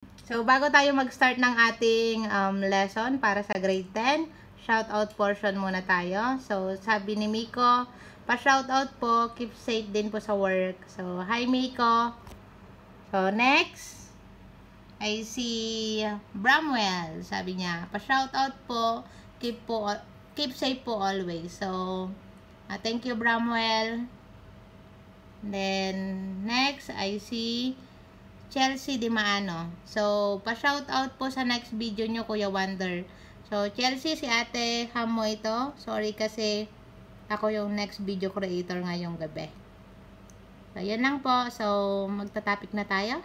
So, bago tayo mag-start ng ating lesson para sa grade 10, shoutout portion muna tayo. So, sabi ni Miko, pa-shoutout po, keep safe din po sa work. So, hi Miko. So, next, I see Bramwell. Sabi niya, pa-shoutout po, keep safe po always. So, thank you Bramwell. Then, next, I see Chelsea Di Maano. So, pa-shoutout po sa next video nyo, Kuya Wonder. So, Chelsea, si ate Hamo ito. Sorry kasi ako yung next video creator ngayong gabi. So, yun lang po. So, magta-topic na tayo.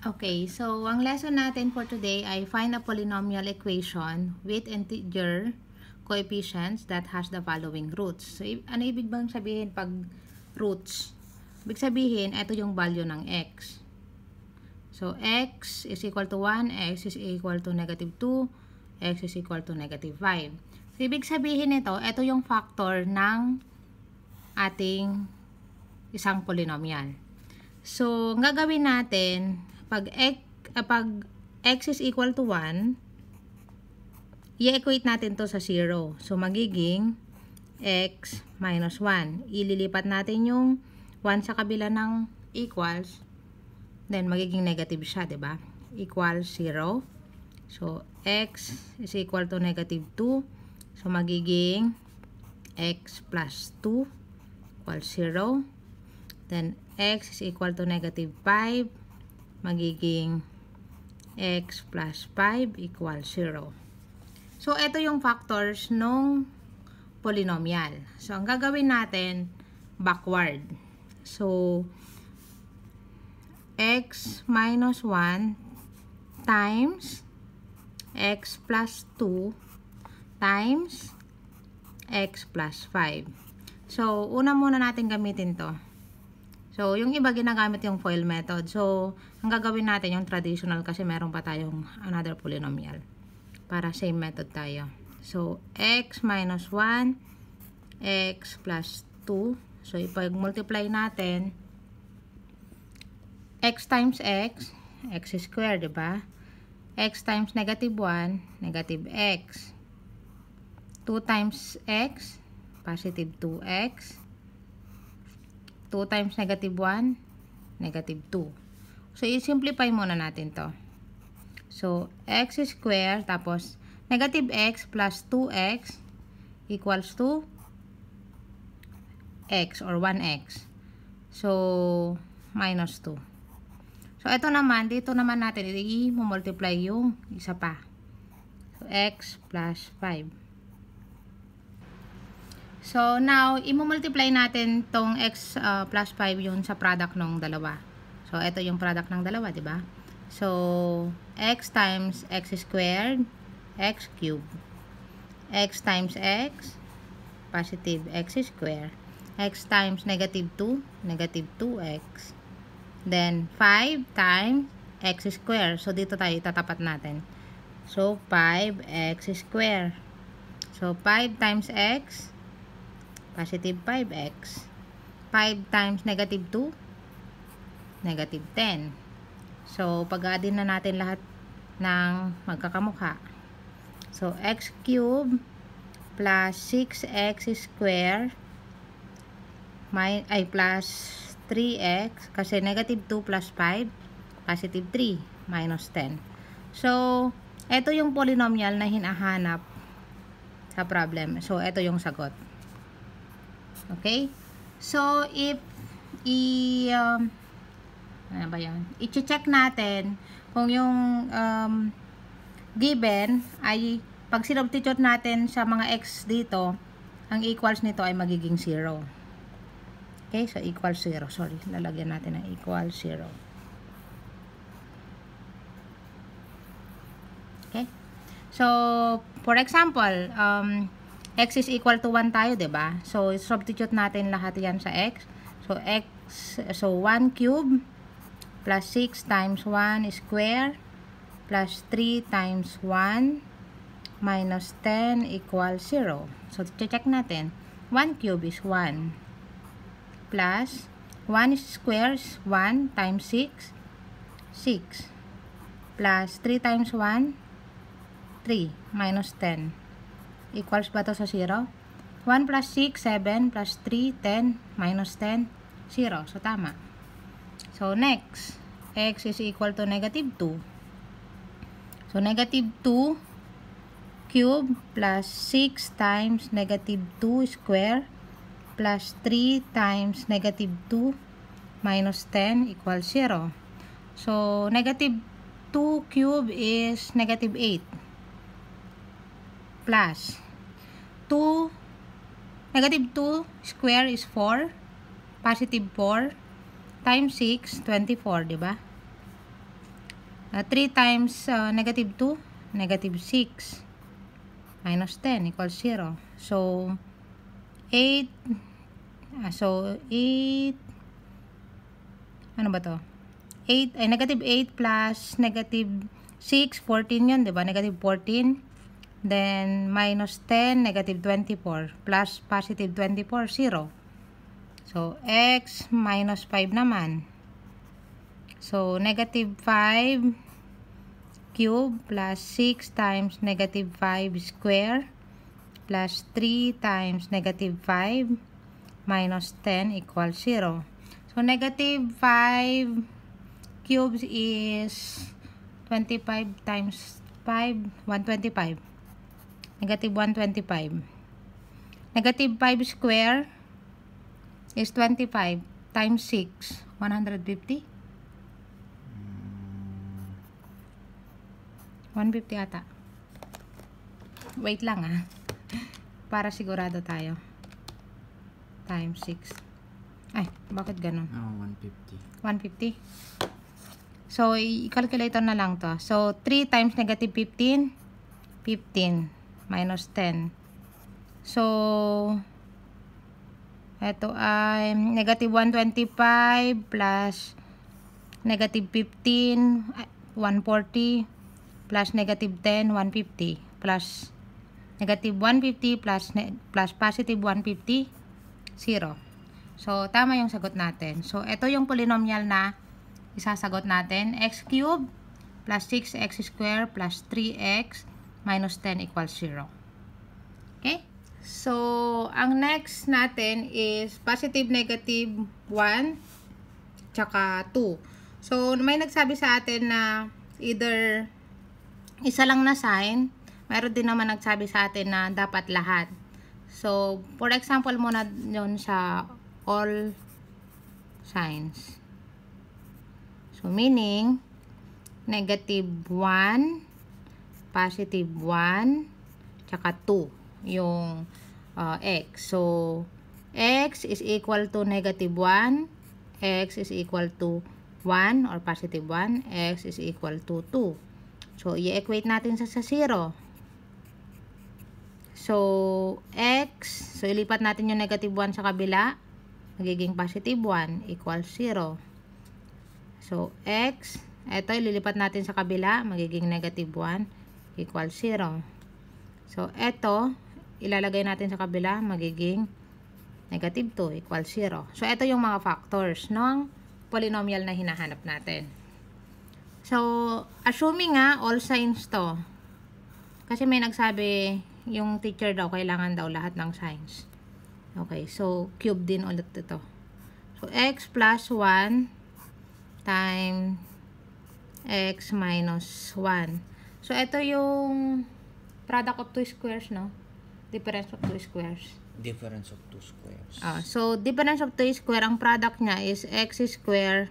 Okay, so ang lesson natin for today ay find a polynomial equation with integer coefficients that has the following roots. So, ano ibig bang sabihin pag roots? Ibig sabihin, ito yung value ng x. So, x is equal to 1, x is equal to negative 2, x is equal to negative 5. So, ibig sabihin nito, ito yung factor ng ating isang polynomial. So, ang gagawin natin, pag x is equal to 1, i-equate natin to sa 0. So, magiging x minus 1. Ililipat natin yung 1 sa kabila ng equals, then magiging negative siya, diba? Equals 0. So, x is equal to negative 2. So, magiging x plus 2 equals 0. Then, x is equal to negative 5. Magiging x plus 5 equals 0. So, ito yung factors nung polynomial. So, ang gagawin natin, backward. So, x minus 1 times x plus 2 times x plus 5. So, una muna natin gamitin to. So, yung iba ginagamit yung FOIL method. So, ang gagawin natin yung traditional kasi meron pa tayong another polynomial. Para same method tayo. So, x minus 1, x plus 2. So, ipag-multiply natin, x times x squared, diba? X times negative 1, negative x. 2 times x, positive 2x. 2 times negative 1, negative 2. So, i-simplify muna natin to. So, x squared, tapos, negative x plus 2x equals to x or 1x. So, minus 2. So, ito naman, dito naman natin i-multiply yung isa pa. So, x plus 5. So, now, i-multiply natin tong x plus 5 yun sa product ng dalawa. So, ito yung product ng dalawa, di ba? So, x times x squared, x cubed. X times x, positive x squared. X times negative 2, negative 2x. Then, 5 times x squared. So, dito tayo tatapat natin. So, 5x squared. So, 5 times x, positive 5x. 5 times negative 2, negative 10. So, pag-addin na natin lahat ng magkakamukha. So, x cubed plus 6x squared plus 3x, kasi negative 2 plus 5, positive 3, minus 10. So, ito yung polynomial na hinahanap sa problem. So, ito yung sagot. Okay? So, if ano ba yan? I-check natin kung yung given ay pag sinubstitute natin sa mga x dito, ang equals nito ay magiging 0. Okay, so equals 0. Sorry, lalagyan natin ng equals 0. Okay? So, for example, x is equal to 1 tayo, 'di ba? So, substitute natin lahat 'yan sa x. So 1 cube plus 6 times 1 square plus 3 times 1 minus 10 equals 0. So, check natin. 1 cube is 1. Plus 1 squares 1 times 6 6. Plus 3 times 1, 3. Minus 10. Equals ba to sa 0? 1 plus 6, 7. Plus 3, 10. Minus 10, 0. So, tama. So, next. X is equal to negative 2. So, negative 2 cube plus 6 times negative 2 square plus 3 times negative 2 minus 10 equals 0. So, negative 2 cube is negative 8 plus 2, negative 2 square is 4, positive 4 times 6, 24, diba? 3 times negative 2, negative 6 minus 10 equals 0. So, 8, ano ba to? 8, ay negative 8 plus negative 6, 14 yun, diba? Negative 14. Then, minus 10, negative 24. Plus positive 24, 0. So, x minus 5 naman. So, negative 5 cube plus 6 times negative 5 square plus 3 times negative 5 minus 10 equals 0. So, negative 5 cubes is 25 times 5, 125. Negative 125. Negative 5 square is 25 times 6, 150. 150 ata. Wait lang para sigurado tayo. Times 6. Ay, bakit ganun? 150. 150. So, i-calculator na lang to. So, 3 times negative 15. 15 minus 10. So, ito ay negative 125 plus negative 15, 140. Plus negative 10, 150. Plus negative 150 plus positive 150, 0. So, tama yung sagot natin. So, ito yung polynomial na isasagot natin. X cube plus 6x square plus 3x minus 10 equals 0. Okay? So, ang next natin is positive, negative 1, tsaka 2. So, may nagsabi sa atin na either isa lang na sign, mayroon din naman nagsabi sa atin na dapat lahat. So, for example muna yun sa all signs. So, meaning, negative 1, positive 1, tsaka 2, yung x. So, x is equal to negative 1, x is equal to 1 or positive 1, x is equal to 2. So, i-equate natin sa 0. So, x, so ilipat natin yung negative 1 sa kabila, magiging positive 1 equals 0. So, x, eto ililipat natin sa kabila, magiging negative 1 equals 0. So, eto, ilalagay natin sa kabila, magiging negative 2 equals 0. So, eto yung mga factors ng polynomial na hinahanap natin. So, assuming all signs to. Kasi may nagsabi, yung teacher daw, kailangan daw lahat ng signs. Okay, so, cube din ulit ito. So, x plus 1 times x minus 1. So, ito yung product of two squares, no? Difference of two squares. Difference of two squares. So, difference of two square, ang product niya is x square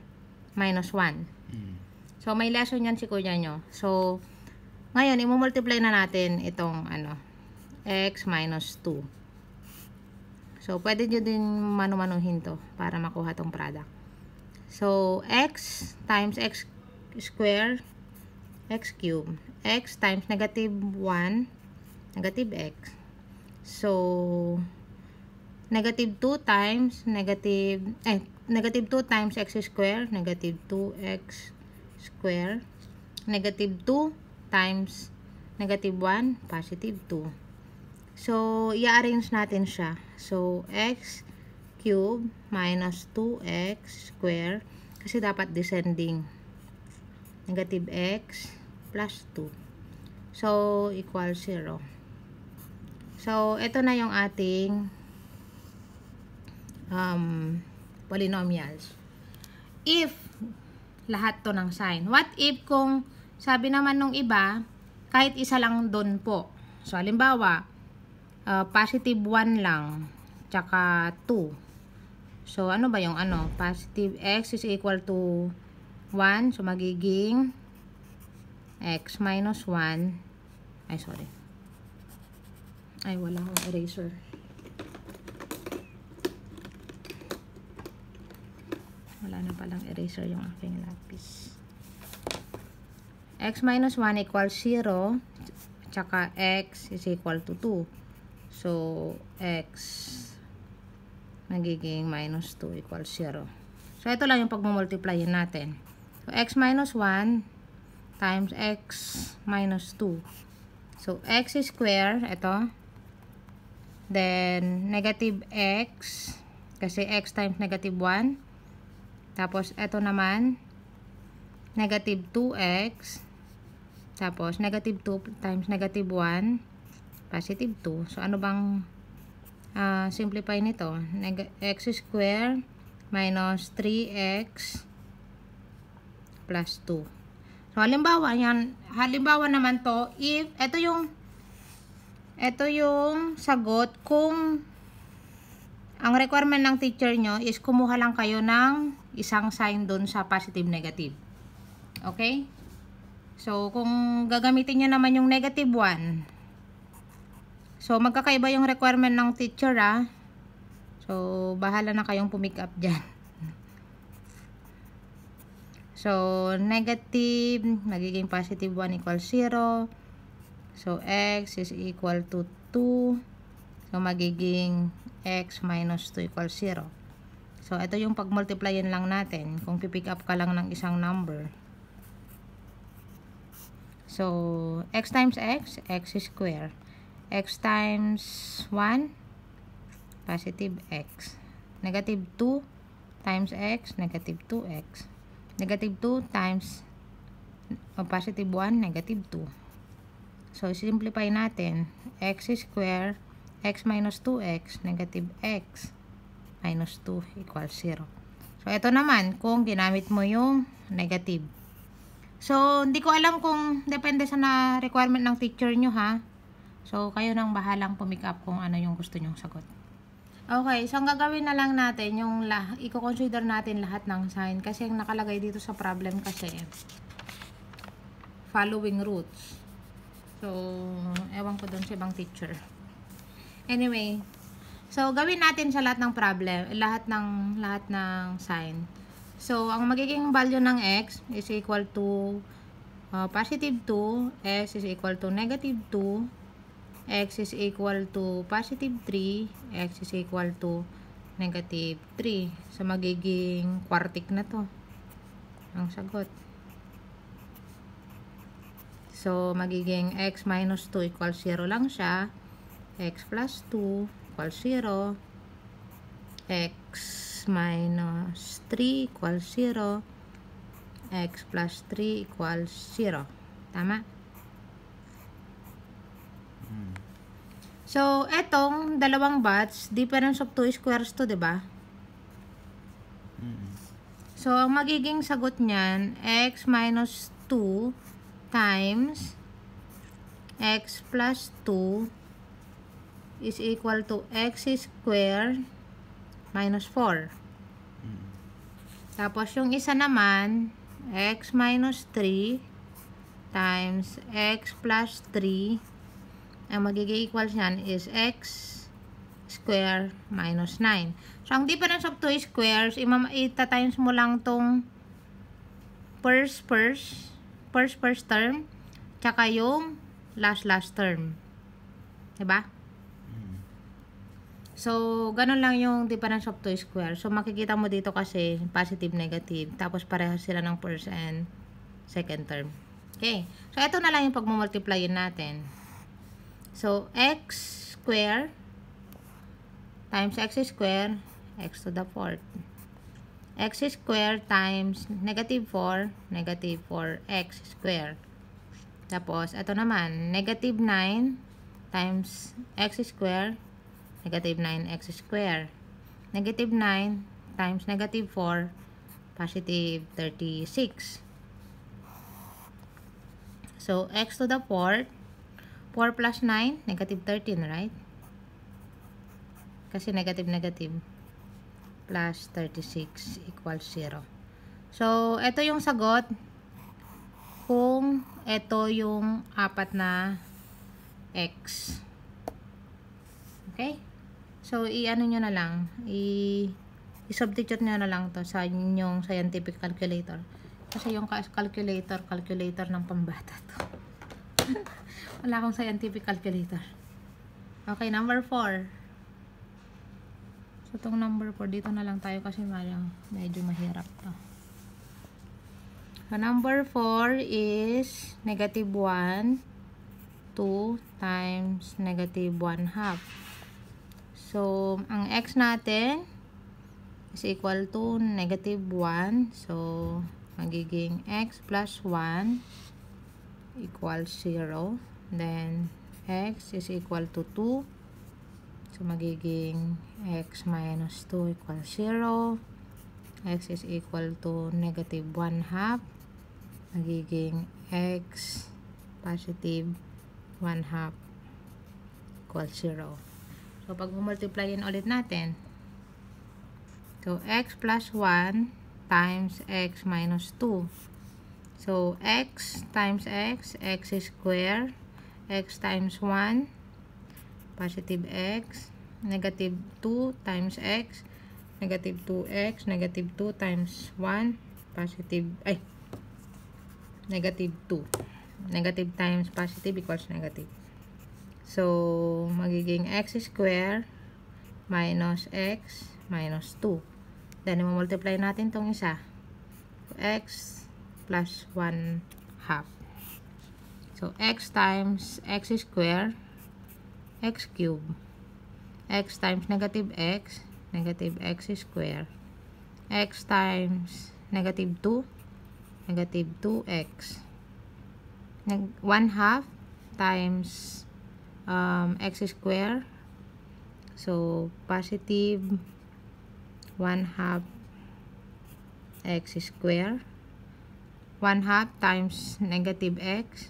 minus 1. So, may lesson yan si kuya nyo. So, ngayon, i-multiply na natin itong, x minus 2. So, pwede nyo din manu-manuhin to para makuha tong product. So, x times x square, x cube. X times negative 1, negative x. So, negative 2 times negative 2 times x square, negative 2x square, negative 2 times negative 1, positive 2. So, i-arrange natin siya. So, x cube minus 2x square, kasi dapat descending. negative x plus 2. So, equal 0. So, ito na yung ating polynomials. If lahat to ng sign. What if kung sabi naman nung iba, kahit isa lang doon po. So, halimbawa, positive 1 lang, tsaka 2. So, ano ba yung ano? Positive x is equal to 1. So, magiging x minus 1. Ay, sorry. Ay, wala akong eraser. Wala na palang eraser yung aking lapis. X minus 1 equals 0. Tsaka x is equal to 2. So, x magiging minus 2 equals 0. So, ito lang yung pagmumultiplyin natin. So, x minus 1 times x minus 2. So, x square, ito. Then, negative x, kasi x times negative 1. Tapos, ito naman, negative 2x. Tapos, negative 2 times negative 1, positive 2. So, ano bang simplify nito? X square minus 3x plus 2. So, halimbawa naman to, if, ito yung sagot kung ang requirement ng teacher nyo is kumuha lang kayo ng isang sign dun sa positive negative. Okay? So, kung gagamitin nyo naman yung negative 1, so, magkakaiba yung requirement ng teacher, So, bahala na kayong pumick up dyan. So, negative, magiging positive 1 equals 0. So, x is equal to 2. So, magiging x minus 2 equals 0. So, ito yung pag-multiplyin lang natin. Kung pipick up ka lang ng isang number. So, x times x, x square. X times 1, positive x. Negative 2 times x, negative 2x. Negative 2 times positive 1, negative 2. So, simplify natin. X square, x minus 2x, negative x minus 2 equals 0. So, ito naman, kung ginamit mo yung negative. So, hindi ko alam kung depende sa requirement ng teacher nyo, So, kayo nang bahalang pumick up kung ano yung gusto nyong sagot. Okay, so ang gagawin na lang natin, yung i-consider natin lahat ng sign. Kasi ang nakalagay dito sa problem kasi, following roots. So, ewan ko dun sa ibang teacher. Anyway, so, gawin natin sa lahat ng problem, lahat ng sign. So, ang magiging value ng x is equal to positive 2, x is equal to negative 2, x is equal to positive 3, x is equal to negative 3. So, magiging quartic na to ang sagot. So, magiging x minus 2 equals 0 lang siya. X plus 2 equals 0. X minus 3 equals 0. X plus 3 equals 0. Tama? So, etong dalawang batch, difference of 2 squares to, diba? So, ang magiging sagot niyan, x minus 2 times x plus 2 is equal to x squared minus 4. Tapos, yung isa naman, x minus 3 times x plus 3, ang magiging equals niyan is x square minus 9. So, ang difference of 2 squares, ita-times mo lang tong first term, tsaka yung last term. Diba? So, ganun lang yung difference of 2 squares. So, makikita mo dito kasi positive, negative. Tapos, parehas sila ng first and second term. Okay. So, ito na lang yung pagmumultiplyin natin. So, x square times x square, x to the fourth. x squared times negative 4 4x squared. Tapos, ito naman, negative 9 times x squared, negative 9x squared. Negative 9 times negative 4, positive 36. So, x to the 4 plus 9, negative 13, right? Kasi negative plus 36 equals 0. So, ito yung sagot kung ito yung apat na x. Okay? So, i-ano nyo na lang, i-substitute nyo na lang to sa inyong scientific calculator. Kasi yung calculator ng pambata to. Wala akong scientific calculator. Okay, number 4. So, itong number 4, dito na lang tayo kasi medyo mahirap to. So, number 4 is negative 1, 2 times negative 1 half. So, ang x natin is equal to negative 1. So, magiging x plus 1 equals 0. Then, x is equal to 2. So, magiging x minus 2 equals 0. X is equal to negative 1 half. Magiging x positive 1 half equals 0. So, pag multiplyin ulit natin, so, x plus 1 times x minus 2. So, x times x square, x times 1, positive x, negative 2 times x, negative 2x, negative 2 times 1, positive, negative 2. Negative times positive equals negative. So, magiging x square minus x minus 2. Then, i-multiply natin tong isa. So, x plus 1 half. So, x times x square, x cube. X times negative x square. X times negative 2, negative 2x. 1 half times x square. So, positive 1 half x square. 1 half times negative x.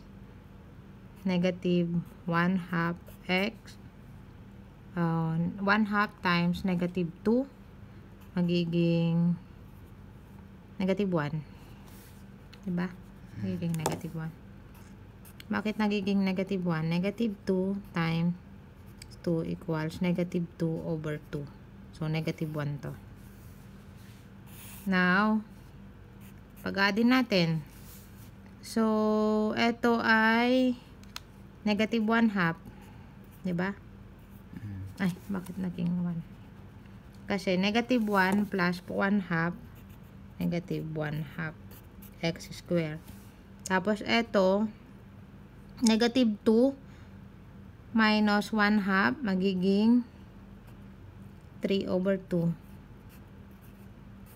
Negative 1 half x. 1 half times negative 2. Magiging negative 1. Diba? Magiging negative 1. Bakit nagiging negative 1? Negative 2 times 2 equals negative 2 over 2. So, negative 1 to. Now, pag-addin natin. So, ito ay negative 1 half. Diba? Ay, bakit naging 1? Kasi negative 1 plus 1 half, negative 1 half x square. Tapos, ito, negative 2 minus 1 half, magiging 3 over 2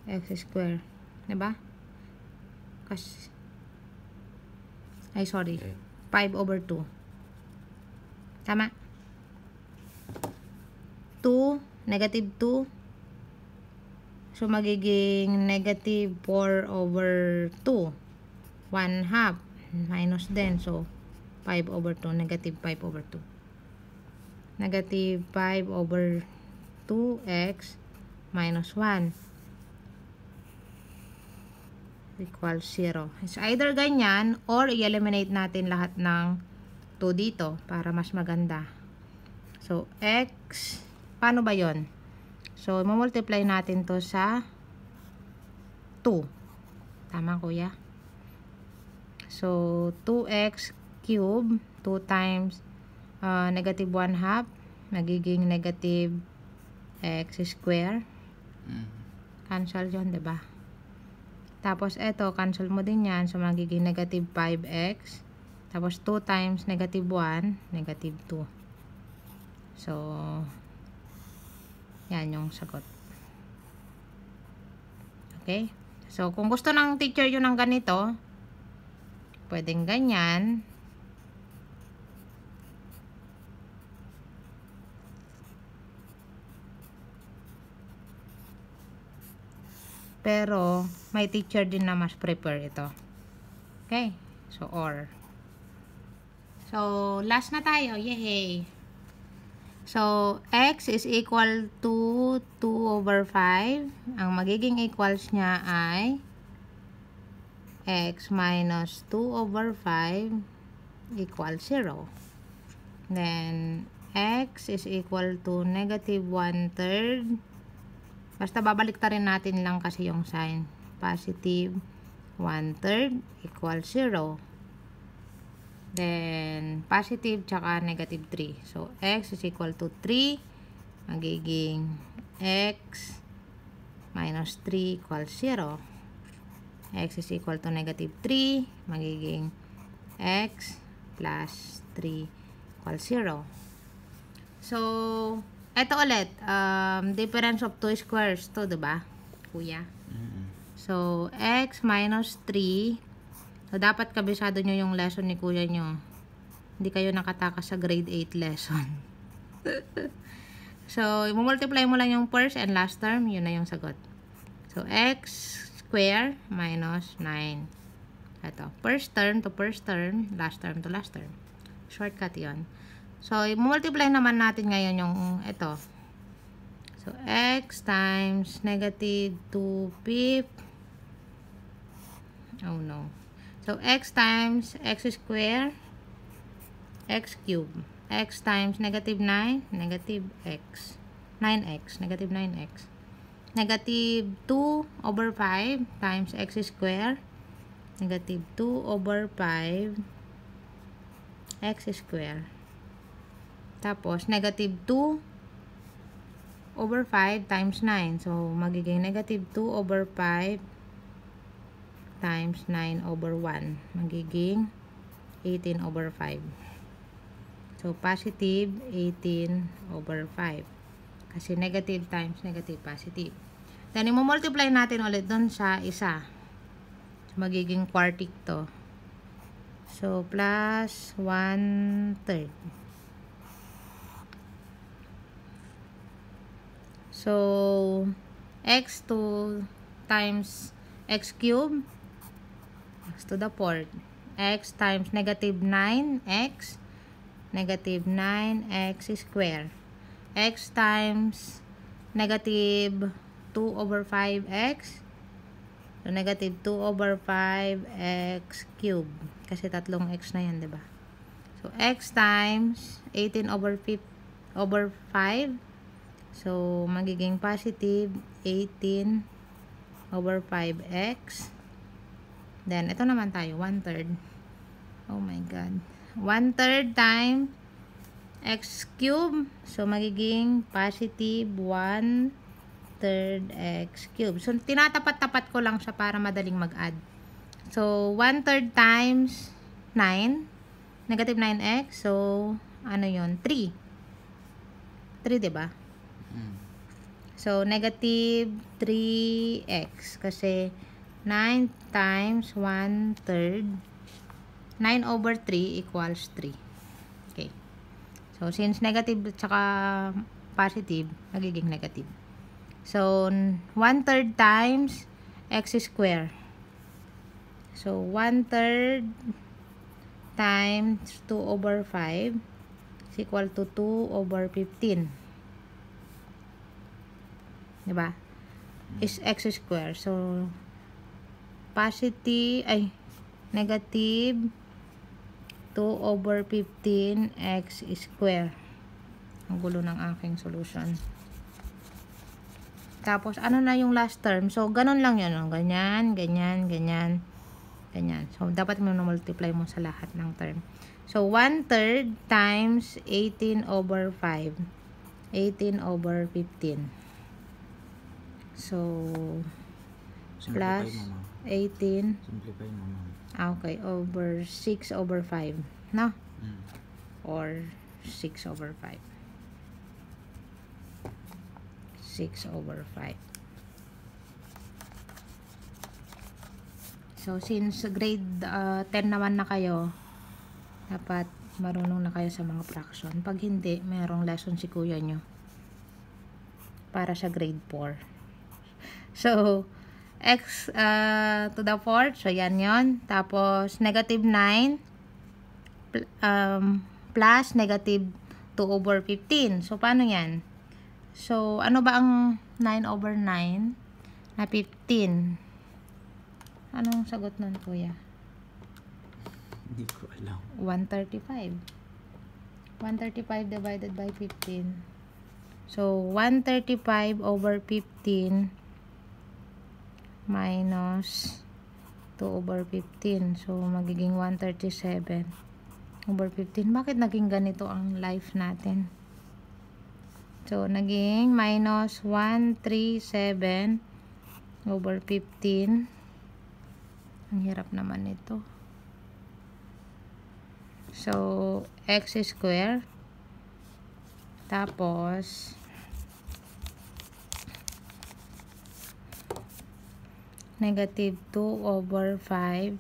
x square. Diba? Kasi, 5 over 2. Tama? 2, negative 2. So, magiging negative 4 over 2. 1 half. Minus din. So, 5 over 2. Negative 5 over 2. Negative 5 over 2x minus 1 equals 0. So, either ganyan or i-eliminate natin lahat ng 2 dito para mas maganda. So, x, paano ba yon? So, multiply natin to sa 2. Tama, kuya? So, 2x cube, 2 times negative 1 half, magiging negative x square. Cancel yun, diba? Tapos, eto, cancel mo din yan. So, magiging negative 5x. Tapos, 2 times negative 1, negative 2. So, yan yung sagot. Okay? So, kung gusto ng teacher yun ng ganito, pwedeng ganyan. Pero, may teacher din na mas prefer ito. Okay? So, or. So, last na tayo. Yehey! So, x is equal to 2/5. Ang magiging equals niya ay x minus 2/5 equals 0. Then, x is equal to negative 1/3. Basta babaliktarin natin lang kasi yung sign. Positive 1/3 equals 0. Then, positive tsaka negative 3. So, x is equal to 3. Magiging x minus 3 equals 0. X is equal to negative 3. Magiging x plus 3 equals 0. So, eto ulit. Difference of 2 squares to, diba, kuya? So, x minus 3. So, dapat kabisado nyo yung lesson ni kuya nyo. Hindi kayo nakatakas sa grade 8 lesson. So, multiply mo lang yung first and last term. Yun na yung sagot. So, x square minus 9. Ito. First term to first term. Last term to last term. Shortcut yun. So, multiply naman natin ngayon yung ito. So, x times negative 2/5. Oh, no. So, x times x square, x cube. X times negative 9, negative x. 9x, negative 9x. Negative 2/5 times x square, negative 2/5 x square. Tapos, negative 2/5 times 9. So, magiging negative 2/5 times 9/1. Magiging 18/5. So, positive 18/5. Kasi negative times negative, positive. Then, i-multiply natin ulit dun sa isa. So, magiging quartic to. So, plus 1/3. So, x2 times x cube, x to the 4th. X times negative 9x, negative 9x square. X times negative 2/5x, so negative 2/5x cube. Kasi tatlong x na yan, diba? So, x times 18/5. So, magiging positive 18/5x. Then, ito naman tayo, 1/3. Oh my God. 1/3 times x cube. So, magiging positive 1/3 x cube. So, tinatapat-tapat ko lang siya para madaling mag-add. So, 1/3 times 9. Negative 9x. So, ano yun? 3. 3, diba? So, negative 3x. Kasi, 9 times 1/3. 9/3 equals 3. Okay. So, since negative at saka positive, magiging negative. So, 1/3 times x square. So, 1/3 times 2/5 is equal to 2/15. Diba? Is x square. So, negative 2/15 x square. Ang gulo ng aking solution. Tapos, ano na yung last term? So, ganun lang yun. No? Ganyan, ganyan, ganyan, ganyan. So, dapat mo multiply mo sa lahat ng term. So, 1/3 times 18/5. 18/15. So, plus 18. Simplify mo, ma'am. Okay, over 6/5. No? Or 6/5. 6/5. So, since grade 10 naman na kayo, dapat marunong na kayo sa mga fraction. Pag hindi, mayroong lesson si kuya nyo para sa grade 4. So, x to the 4th. So, yan yon. Tapos, negative 9 plus negative 2 over 15. So, paano yan? So, ano ba ang 9 over 9 na 15? Anong sagot nun, kuya? Hindi ko alam. 135. 135 divided by 15. So, 135 over 15 minus 2 over 15. So, magiging 137 over 15. Bakit naging ganito ang life natin? So, naging minus 137 over 15. Ang hirap naman ito. So, x square. Tapos, negative 2 over 5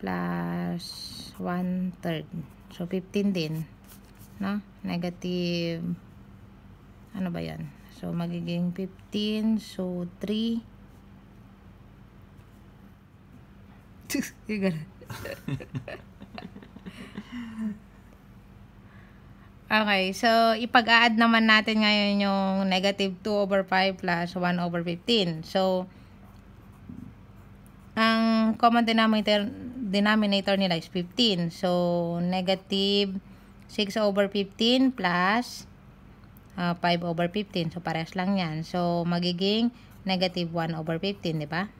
plus 1/3. So, 15 din. No? Negative, ano ba yan? So, magiging 15. So, 3. Okay, so, ipag-a-add naman natin ngayon yung negative 2 over 5 plus 1 over 15. So, ang common denominator nila is 15. So, negative 6 over 15 plus 5 over 15. So, parehas lang yan. So, magiging negative 1 over 15, di ba?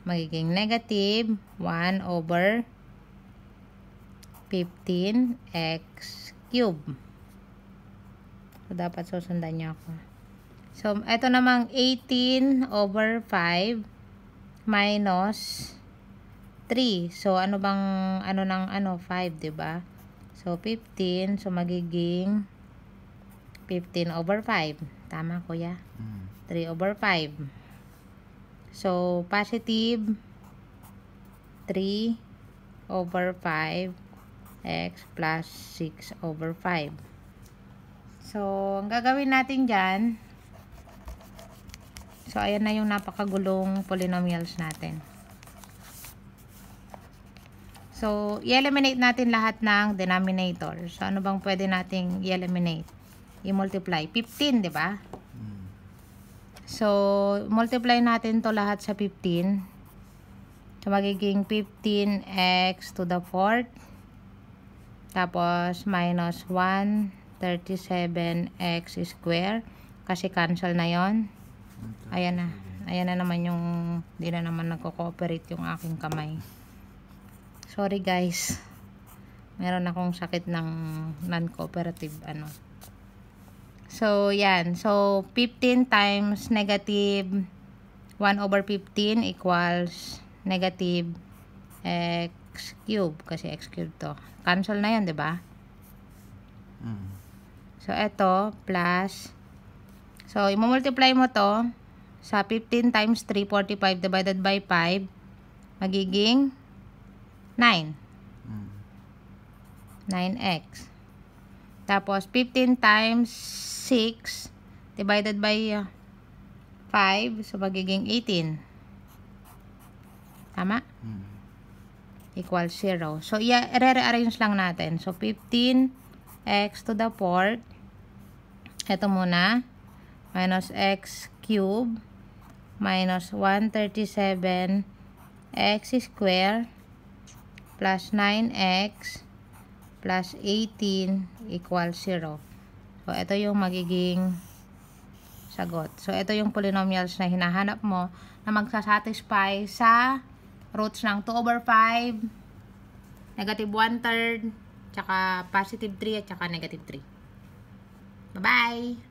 Magiging negative 1 over 15x cube. So, dapat susundan niyo ako. So, ito namang 18 over 5 minus 3. So, ano bang, ano ng, 5, diba? So, 15. So, magiging 15 over 5. Tama, kuya? 3 over 5. So, positive 3 over 5 x plus 6 over 5. So, ang gagawin natin dyan, so, ayan na yung napakagulong polynomials natin. So, i-eliminate natin lahat ng denominator. So, ano bang pwede nating i-eliminate? I-multiply. 15, di ba? So, multiply natin to lahat sa 15. So, magiging 15x to the 4th. Tapos, minus 137x square. Kasi cancel na yon. Ayan na. Ayan na naman yung, di na naman nagko-cooperate yung aking kamay. Sorry guys. Meron akong sakit ng non-cooperative So, yan. So, 15 times negative 1 over 15 equals negative x cube. Kasi x cube to. Cancel na yan, diba? So, eto, plus. So, i-multiply mo to sa 15 times 3, 45 divided by 5. Magiging 9. 9x. Tapos, 15 times 6 divided by 5. So, magiging 18. Tama? Equals 0. So, i-rearrange lang natin. So, 15x to the 4th. Ito muna. Minus x cube. Minus 137x square. Plus 9x. Plus 18 equals 0. So, ito yung magiging sagot. So, ito yung polynomials na hinahanap mo na magsasatisfy sa roots ng 2 over 5, negative 1/3, tsaka positive 3, at tsaka negative 3. Bye-bye!